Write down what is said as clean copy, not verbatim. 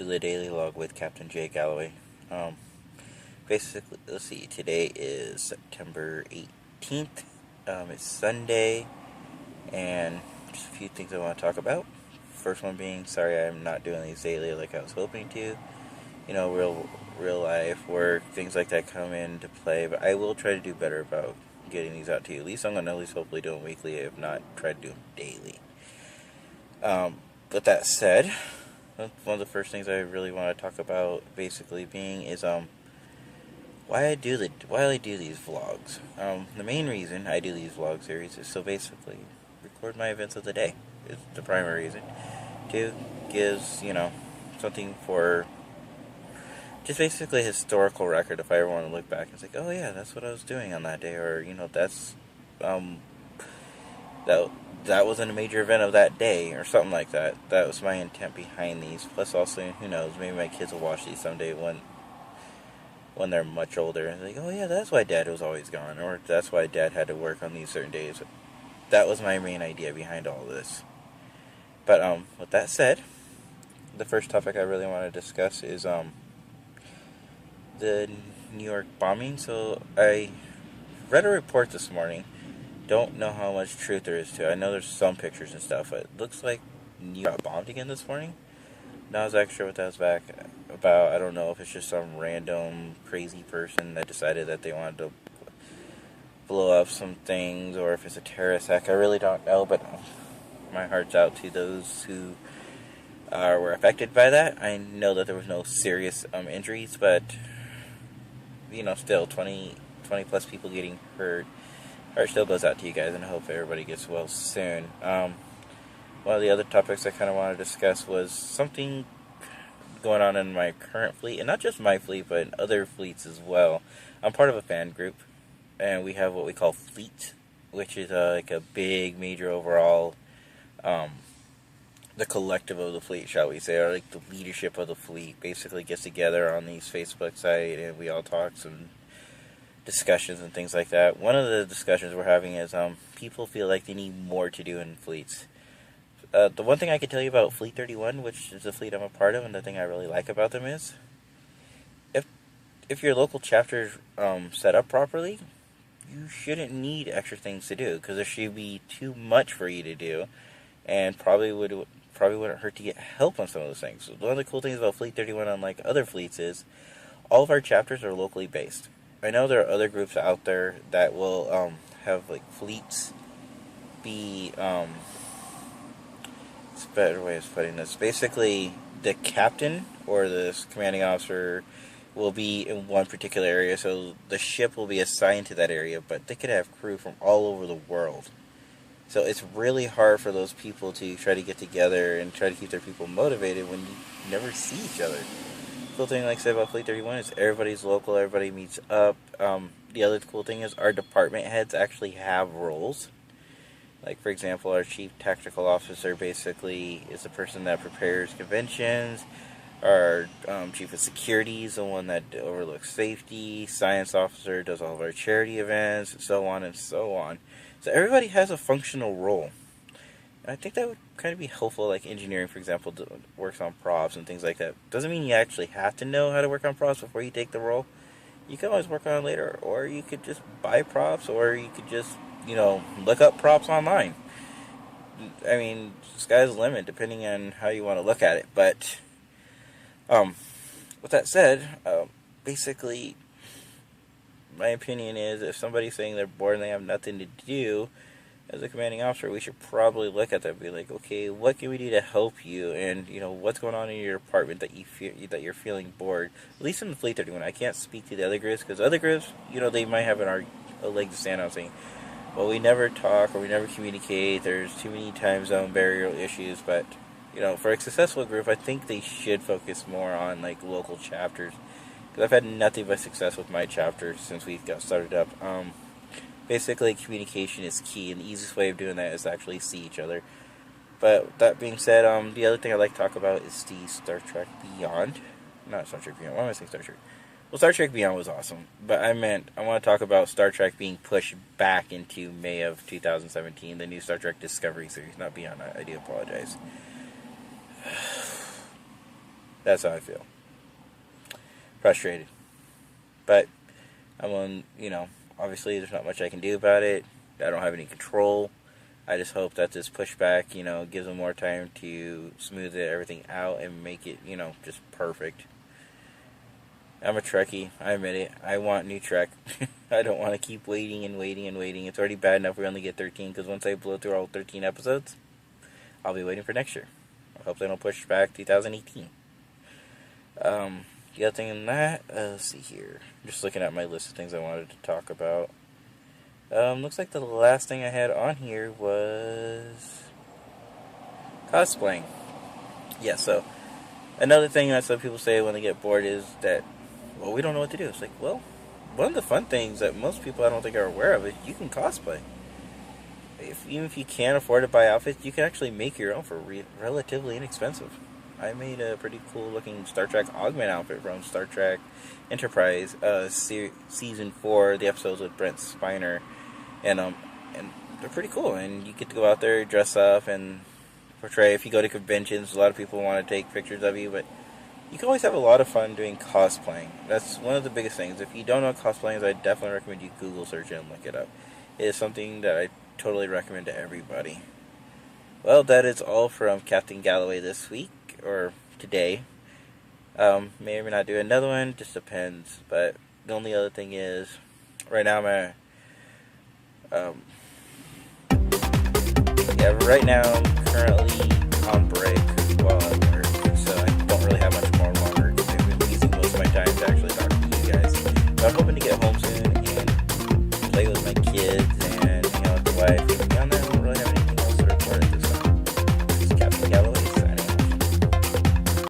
to the Daily Log with Captain Jay Galloway. Um, Basically, let's see, today is September 18th. It's Sunday, and just a few things I want to talk about. First one being, sorry I'm not doing these daily like I was hoping to. Real life work, things like that come into play, but I will try to do better about getting these out to you. At least I'm going to at least hopefully do them weekly, if not, try to do them daily. With that said, one of the first things I really want to talk about basically being is why I do these vlogs. The main reason I do these vlog series is so basically record my events of the day. Is the primary reason. Two, gives something for just basically a historical record. If I ever want to look back, it's like, oh yeah, that's what I was doing on that day, or that's um that wasn't a major event of that day, or something like that. That was my intent behind these. Plus, also, who knows, maybe my kids will watch these someday when they're much older, and like, oh yeah, that's why Dad was always gone, or that's why Dad had to work on these certain days. That was my main idea behind all this. But with that said, the first topic I really want to discuss is the New York bombing. So I read a report this morning. Don't know how much truth there is to it. I know there's some pictures and stuff, but it looks like New York got bombed again this morning. Not exactly sure what that was about. I don't know if it's just some random crazy person that decided that they wanted to blow up some things, or if it's a terrorist attack. I really don't know, but my heart's out to those who were affected by that. I know that there was no serious injuries, but still 20 plus people getting hurt. Heart still goes out to you guys, and I hope everybody gets well soon. One of the other topics I kind of want to discuss was something going on in my current fleet, and not just my fleet, but in other fleets as well. I'm part of a fan group, and we have what we call Fleet, which is like a big, major overall, the collective of the fleet, shall we say, or like the leadership of the fleet, basically gets together on these Facebook site, and we all talk some discussions and things like that. One of the discussions we're having is people feel like they need more to do in fleets. The one thing I can tell you about Fleet 31, which is the fleet I'm a part of, and the thing I really like about them is, if your local chapter is set up properly, you shouldn't need extra things to do, because there should be too much for you to do, and probably wouldn't hurt to get help on some of those things. So one of the cool things about Fleet 31, unlike other fleets, is all of our chapters are locally based. I know there are other groups out there that will have like fleets be it's a better way of putting this. Basically, the captain or the commanding officer will be in one particular area, so the ship will be assigned to that area, but they could have crew from all over the world. So it's really hard for those people to try to get together and try to keep their people motivated when you never see each other. The cool thing, like I said, about Fleet 31 is everybody's local, everybody meets up. The other cool thing is our department heads actually have roles. Like, for example, our chief tactical officer basically is the person that prepares conventions. Our chief of security is the one that overlooks safety. Science officer does all of our charity events, and so on and so on. So everybody has a functional role. And I think that would kind of be helpful, like engineering, for example, works on props and things like that. Doesn't mean you actually have to know how to work on props before you take the role. You can always work on it later, or you could just buy props, or you could just look up props online. I mean, sky's the limit, depending on how you want to look at it. But, with that said, basically, my opinion is if somebody's saying they're bored and they have nothing to do, as a commanding officer, we should probably look at that and be like, okay, what can we do to help you? And, what's going on in your department that you're feeling bored? At least in the Fleet 31. I can't speak to the other groups, because other groups, they might have a leg to stand on saying, well, we never talk or we never communicate. There's too many time zone barrier issues. But, for a successful group, I think they should focus more on, like, local chapters. Because I've had nothing but success with my chapter since we got started up. Basically, communication is key, and the easiest way of doing that is to actually see each other. But that being said, the other thing I'd like to talk about is the Star Trek Beyond. Not Star Trek Beyond. Why am I saying Star Trek? Well, Star Trek Beyond was awesome, but I want to talk about Star Trek being pushed back into May of 2017, the new Star Trek Discovery series, not Beyond. I do apologize. That's how I feel. Frustrated. But I'm on, obviously there's not much I can do about it. I don't have any control. I just hope that this pushback, gives them more time to smooth everything out and make it, just perfect. I'm a Trekkie. I admit it. I want new Trek. I don't want to keep waiting and waiting and waiting. It's already bad enough we only get 13, because once I blow through all 13 episodes, I'll be waiting for next year. I hope they don't push back 2018. The other thing in that, let's see here. Just looking at my list of things I wanted to talk about. Looks like the last thing I had on here was cosplaying. Yeah, so another thing that some people say when they get bored is that, well, we don't know what to do. It's like, well, one of the fun things that most people I don't think are aware of is you can cosplay. Even if you can't afford to buy outfits, you can actually make your own for relatively inexpensive. I made a pretty cool looking Star Trek Augment outfit from Star Trek Enterprise Season 4, the episodes with Brent Spiner. And they're pretty cool. And you get to go out there, dress up, and portray. If you go to conventions, a lot of people want to take pictures of you, but you can always have a lot of fun doing cosplaying. That's one of the biggest things. If you don't know what cosplaying is, I definitely recommend you Google search it and look it up. It is something that I totally recommend to everybody. Well, that is all from Captain Galloway this week, or today. May or may not do another one, just depends. But the only other thing is, right now right now I'm currently on break while I work, so I don't really have much more longer because I've been using most of my time to actually talk to you guys. But I'm hoping to get home soon and play with my kids and hang out with the wife.